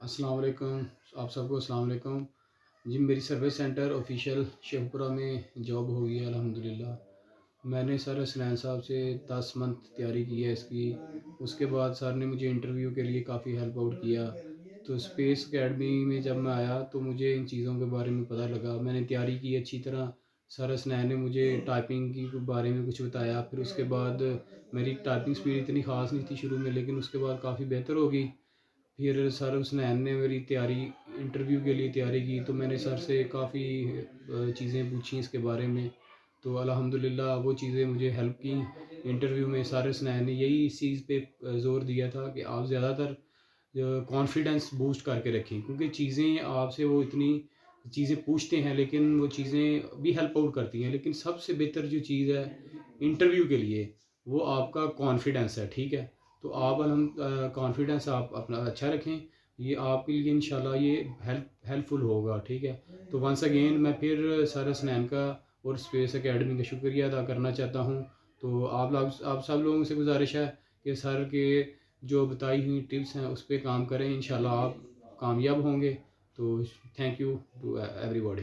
السلام علیکم. آپ سب کو السلام علیکم. جی میری سروس سینٹر آفیشیل شیخوپورہ میں جاب ہو گئی ہے الحمدللہ. میں نے سر حسنین صاحب سے 10 منتھ تیاری کی ہے اس کی. اس کے بعد سر نے مجھے انٹرویو کے لیے کافی ہیلپ آؤٹ کیا. تو اسپیس اکیڈمی میں جب میں آیا تو مجھے ان چیزوں کے بارے میں پتہ لگا. میں نے تیاری کی اچھی طرح. سر حسنین نے مجھے ٹائپنگ کی بارے میں کچھ بتایا. پھر اس کے بعد میری ٹائپنگ سپیڈ اتنی خاص نہیں تھی شروع میں، لیکن اس کے بعد کافی بہتر ہو گئی. پھر سر حسنین نے میری تیاری انٹرویو کے لیے تیاری کی، تو میں نے سر سے کافی چیزیں پوچھیں اس کے بارے میں. تو الحمدللہ وہ چیزیں مجھے ہیلپ کی انٹرویو میں. سر حسنین نے یہی اس چیز پہ زور دیا تھا کہ آپ زیادہ تر کانفیڈنس بوسٹ کر کے رکھیں، کیونکہ چیزیں آپ سے وہ اتنی چیزیں پوچھتے ہیں لیکن وہ چیزیں بھی ہیلپ آؤٹ کرتی ہیں، لیکن سب سے بہتر جو چیز ہے انٹرویو کے لیے وہ آپ کا کانفیڈنس ہے. ٹھیک ہے، تو آپ کانفیڈنس آپ اپنا اچھا رکھیں. یہ آپ کے لیے انشاءاللہ یہ ہیلپ فل ہوگا. ٹھیک ہے، تو ونس اگین میں پھر سر حسنین کا اور اسپیس اکیڈمی کا شکریہ ادا کرنا چاہتا ہوں. تو آپ سب لوگوں سے گزارش ہے کہ سر کے جو بتائی ہوئی ٹپس ہیں اس پہ کام کریں. انشاءاللہ آپ کامیاب ہوں گے. تو thank you to every body.